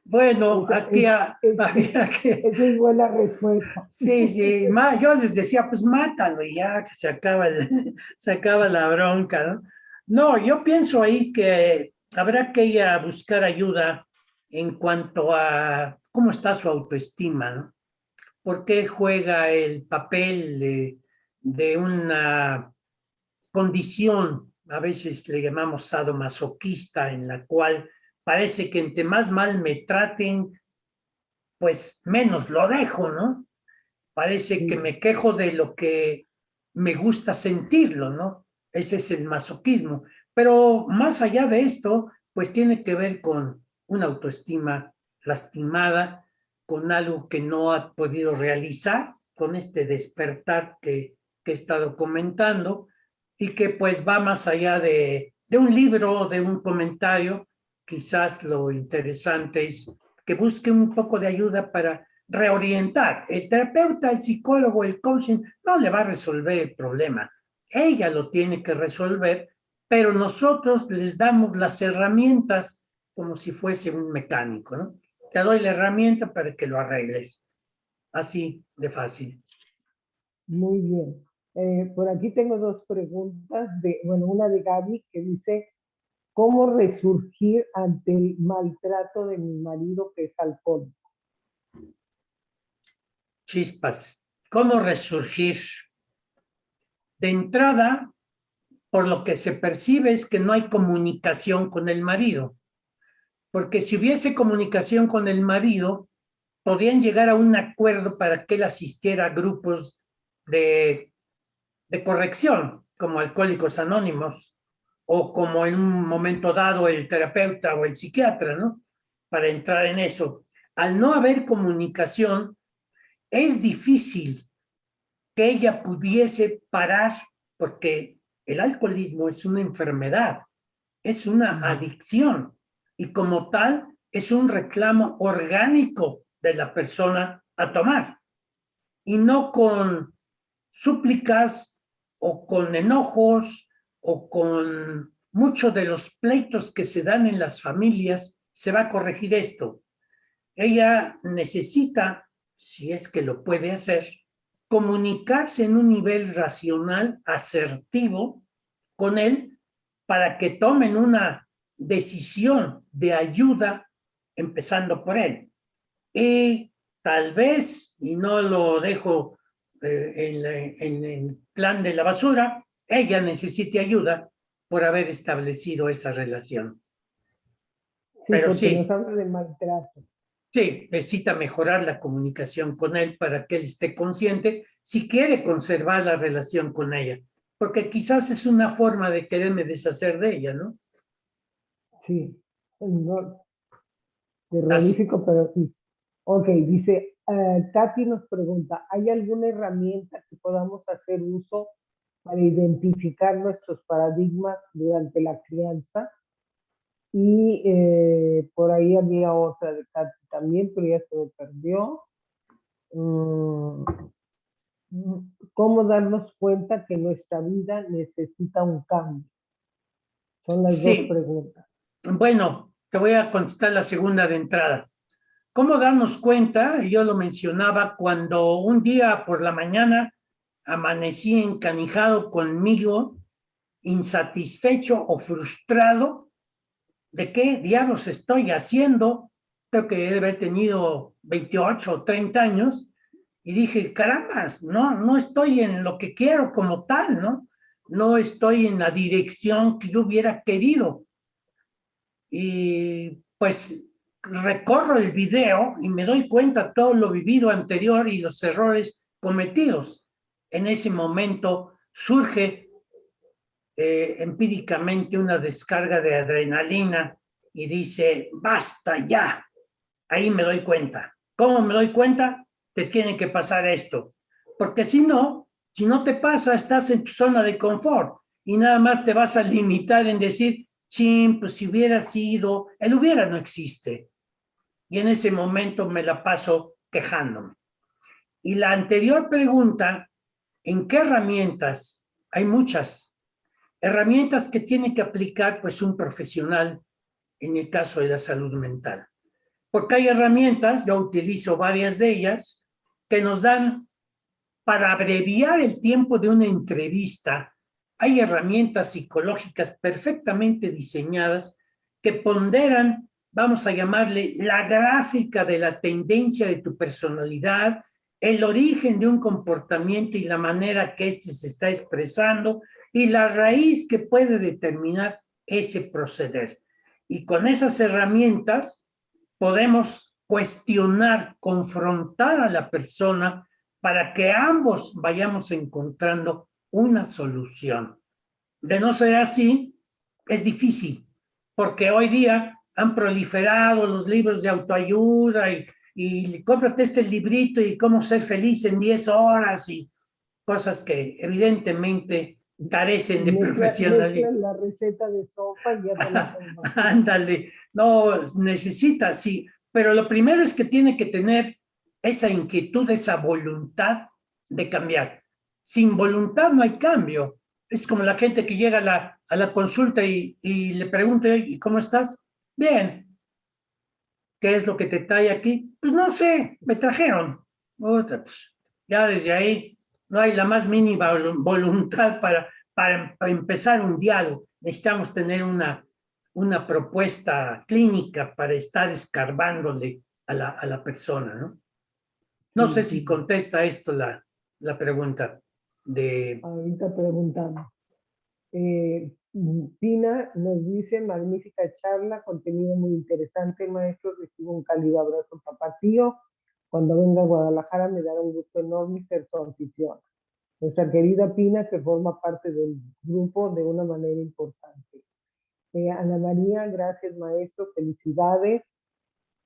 Bueno, aquí había que... Esa es buena respuesta. Sí, sí, yo les decía, pues mátalo y ya, que se acaba la bronca, ¿no? No, yo pienso ahí que habrá que ir a buscar ayuda en cuanto a cómo está su autoestima, ¿no? ¿Por qué juega el papel de una condición, a veces le llamamos sadomasoquista, en la cual parece que entre más mal me traten, pues menos lo dejo, ¿no? Parece que me quejo de lo que me gusta sentirlo, ¿no? Ese es el masoquismo. Pero más allá de esto, pues tiene que ver con una autoestima lastimada, con algo que no ha podido realizar, con este despertar que he estado comentando, y que pues va más allá de un libro, de un comentario. Quizás lo interesante es que busque un poco de ayuda para reorientar. El terapeuta, el psicólogo, el coaching no le va a resolver el problema. Ella lo tiene que resolver, pero nosotros les damos las herramientas como si fuese un mecánico, ¿no? Te doy la herramienta para que lo arregles. Así de fácil. Muy bien. Por aquí tengo dos preguntas. Una de Gaby que dice, ¿cómo resurgir ante el maltrato de mi marido que es alcohólico? Chispas. ¿Cómo resurgir? De entrada, por lo que se percibe es que no hay comunicación con el marido. Porque si hubiese comunicación con el marido, podrían llegar a un acuerdo para que él asistiera a grupos de corrección, como Alcohólicos Anónimos, o como en un momento dado el terapeuta o el psiquiatra, ¿no? Para entrar en eso. Al no haber comunicación, es difícil que ella pudiese parar, porque el alcoholismo es una enfermedad, es una adicción, y como tal es un reclamo orgánico de la persona a tomar, y no con súplicas o con enojos o con muchos de los pleitos que se dan en las familias, se va a corregir esto. Ella necesita, si es que lo puede hacer, comunicarse en un nivel racional, asertivo con él, para que tomen una decisión de ayuda, empezando por él. Y tal vez, y no lo dejo en el plan de la basura, ella necesite ayuda por haber establecido esa relación. Sí, pero porque sí, nos habla de maltrato. sí, necesita mejorar la comunicación con él para que él esté consciente si quiere conservar la relación con ella, porque quizás es una forma de quererme deshacer de ella, ¿no? Sí, no, Así. terrorífico, pero sí. Ok, dice, Katy nos pregunta, ¿hay alguna herramienta que podamos hacer uso para identificar nuestros paradigmas durante la crianza? Y por ahí había otra de Katy también, pero ya se me perdió. ¿Cómo darnos cuenta que nuestra vida necesita un cambio? Son las dos Sí, preguntas. bueno, te voy a contestar la segunda de entrada. ¿Cómo darnos cuenta? Yo lo mencionaba cuando un día por la mañana amanecí encanijado conmigo, insatisfecho o frustrado de qué diablos estoy haciendo. Creo que debe haber tenido 28 o 30 años, y dije, carambas, no estoy en lo que quiero como tal, ¿no? No estoy en la dirección que yo hubiera querido. Y pues recorro el video y me doy cuenta de todo lo vivido anterior y los errores cometidos. En ese momento surge empíricamente una descarga de adrenalina y dice, basta ya. Ahí me doy cuenta. ¿Cómo me doy cuenta? te tiene que pasar esto. Porque si no te pasa, estás en tu zona de confort y nada más te vas a limitar en decir, chin, pues si hubiera sido, el hubiera no existe. Y en ese momento me la paso quejándome. Y la anterior pregunta, ¿en qué herramientas? Hay muchas herramientas que tiene que aplicar pues un profesional en el caso de la salud mental. Porque hay herramientas, yo utilizo varias de ellas, que nos dan para abreviar el tiempo de una entrevista. Hay herramientas psicológicas perfectamente diseñadas que ponderan, vamos a llamarle, la gráfica de la tendencia de tu personalidad, el origen de un comportamiento y la manera que éste se está expresando y la raíz que puede determinar ese proceder. Y con esas herramientas podemos cuestionar, confrontar a la persona para que ambos vayamos encontrando una solución. De no ser así, es difícil, porque hoy día han proliferado los libros de autoayuda y cómprate este librito y cómo ser feliz en 10 horas y cosas que evidentemente carecen de profesionalidad. Mezclan la receta de sopa y ya te la tomas. Ándale, no, necesita, sí, pero lo primero es que tiene que tener esa inquietud, esa voluntad de cambiar. Sin voluntad no hay cambio. Es como la gente que llega a la consulta y le pregunta, ¿y cómo estás? Bien. ¿Qué es lo que te trae aquí? Pues no sé, me trajeron. Otra, pues, ya desde ahí no hay la más mínima voluntad para empezar un diálogo. Necesitamos tener una propuesta clínica para estar escarbándole a la persona, ¿no? No sé si contesta esto la pregunta de... Ahorita preguntamos. Tina nos dice, magnífica charla, contenido muy interesante, maestro, recibo un cálido abrazo tapatío. Cuando venga a Guadalajara me dará un gusto enorme ser su anfitriona. Nuestra querida Pina, que forma parte del grupo de una manera importante. Ana María, gracias maestro, felicidades.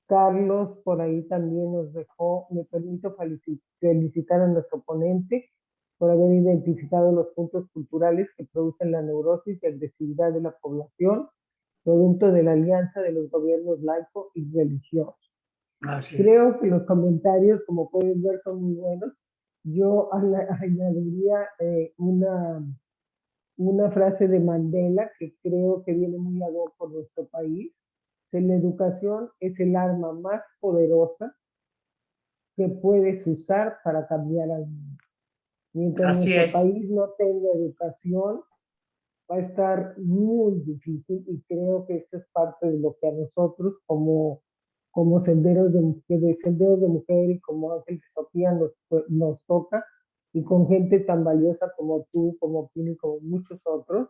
Carlos, por ahí también nos dejó, me permito felicitar a nuestro ponente por haber identificado los puntos culturales que producen la neurosis y agresividad de la población, producto de la alianza de los gobiernos laico y religioso. Creo que los comentarios, como pueden ver, son muy buenos. Yo añadiría una frase de Mandela que creo que viene muy a voz por nuestro país, que la educación es el arma más poderosa que puedes usar para cambiar al mundo. Mientras nuestro país no tenga educación, va a estar muy difícil y creo que esto es parte de lo que a nosotros como senderos de mujer y como Ángel de Sofía nos toca, y con gente tan valiosa como tú, como Pini, como muchos otros,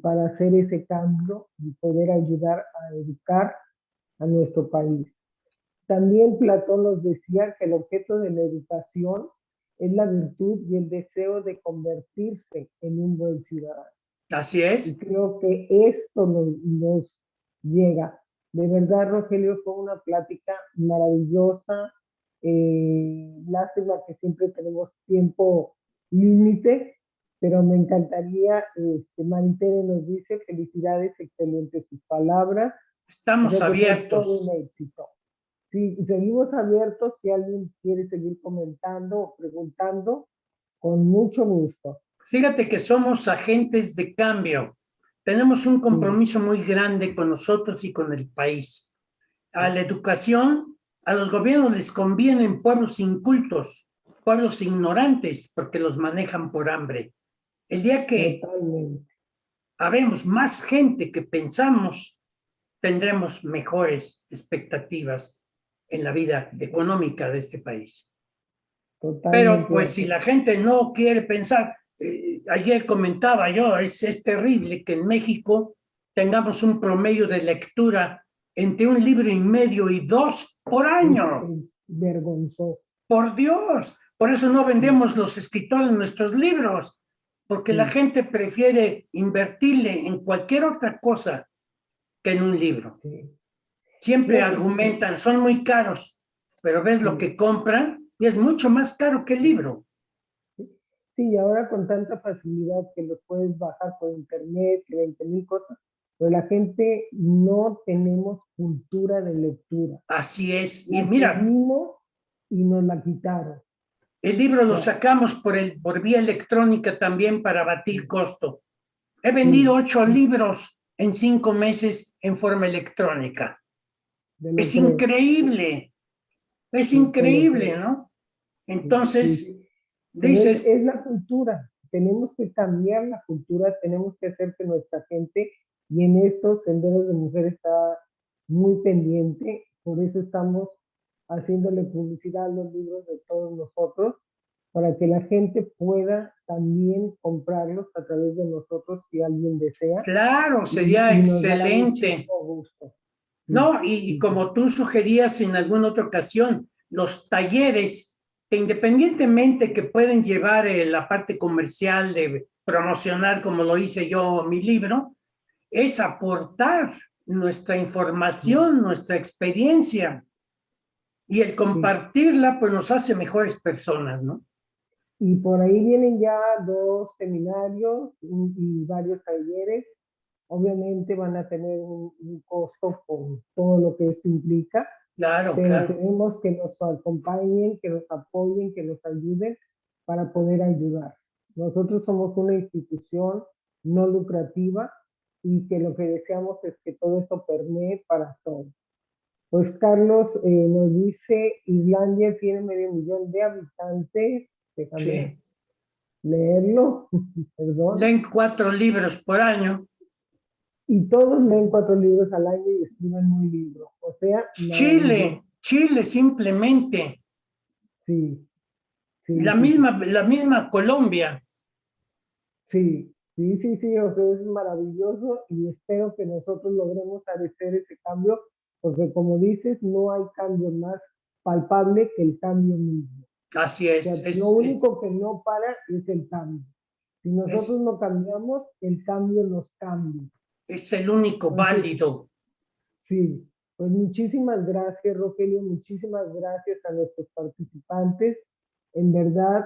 para hacer ese cambio y poder ayudar a educar a nuestro país. También Platón nos decía que el objeto de la educación es la virtud y el deseo de convertirse en un buen ciudadano. Así es. Y creo que esto nos llega. De verdad, Rogelio, fue una plática maravillosa. Lástima que siempre tenemos tiempo límite, pero me encantaría, Maritere nos dice, felicidades, excelentes sus palabras. Estamos abiertos. Todo un éxito. Sí, seguimos abiertos si alguien quiere seguir comentando o preguntando, con mucho gusto. Fíjate que somos agentes de cambio. Tenemos un compromiso muy grande con nosotros y con el país. A la educación, a los gobiernos les convienen pueblos incultos, pueblos ignorantes, porque los manejan por hambre. El día que habemos más gente que pensamos, tendremos mejores expectativas en la vida económica de este país. Pero pues si la gente no quiere pensar, ayer comentaba yo, es terrible que en México tengamos un promedio de lectura entre 1,5 libros y 2 por año. Vergonzoso. Por Dios, por eso no vendemos los escritores nuestros libros, porque la gente prefiere invertirle en cualquier otra cosa que en un libro. Siempre argumentan, son muy caros, pero ves lo que compran y es mucho más caro que el libro. Sí, y ahora con tanta facilidad que los puedes bajar por internet, 20,000 cosas, pero la gente no tenemos cultura de lectura. Así es. Y La mira, tuvimos y nos la quitaron. el libro lo Ya. sacamos por vía electrónica también para abatir costo. He vendido 8 libros en 5 meses en forma electrónica. De los Es tres. increíble. Es Sí, te lo increíble, creo. ¿no? Sí, Entonces, sí. Pero dices, es la cultura. Tenemos que cambiar la cultura, tenemos que hacer que nuestra gente, y en estos Senderos de Mujer está muy pendiente, por eso estamos haciéndole publicidad a los libros de todos nosotros, para que la gente pueda también comprarlos a través de nosotros si alguien desea. claro, sería Y nos dará excelente. muchísimo gusto. No, y como tú sugerías en alguna otra ocasión, los talleres, que independientemente que pueden llevar la parte comercial de promocionar, como lo hice yo, mi libro, es aportar nuestra información, nuestra experiencia, y el compartirla, pues nos hace mejores personas, ¿no? Y por ahí vienen ya 2 seminarios y varios talleres. Obviamente van a tener un costo por todo lo que esto implica, Claro, pero claro. queremos que nos acompañen, que nos apoyen, que nos ayuden para poder ayudar. Nosotros somos una institución no lucrativa y que lo que deseamos es que todo esto permee para todos. Pues Carlos nos dice, Islandia tiene 500,000 de habitantes, déjame Sí. leerlo, perdón. Leen 4 libros por año. Y todos leen 4 libros al año y escriben un libro. O sea, Chile simplemente. Sí, sí, La sí, misma Colombia. sí, sí, sí, sí, o sea, es maravilloso y espero que nosotros logremos hacer ese cambio, porque como dices, no hay cambio más palpable que el cambio mismo. Así O sea, es. lo único que no para es el cambio. Si nosotros no cambiamos, el cambio nos cambia. Es el único Entonces, válido. sí, pues muchísimas gracias, Rogelio, muchísimas gracias a nuestros participantes. En verdad,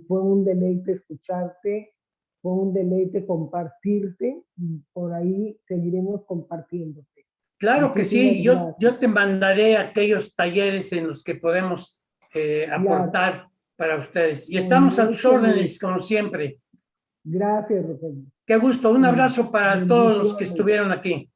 fue un deleite escucharte, fue un deleite compartirte y por ahí seguiremos compartiéndote. Claro que Muchísimas sí, gracias. yo te mandaré aquellos talleres en los que podemos aportar para ustedes. Y Con estamos a tus mucho órdenes, gusto. como siempre. Gracias, Rogelio. Qué gusto. Un abrazo para todos los que Bendiciones. estuvieron aquí.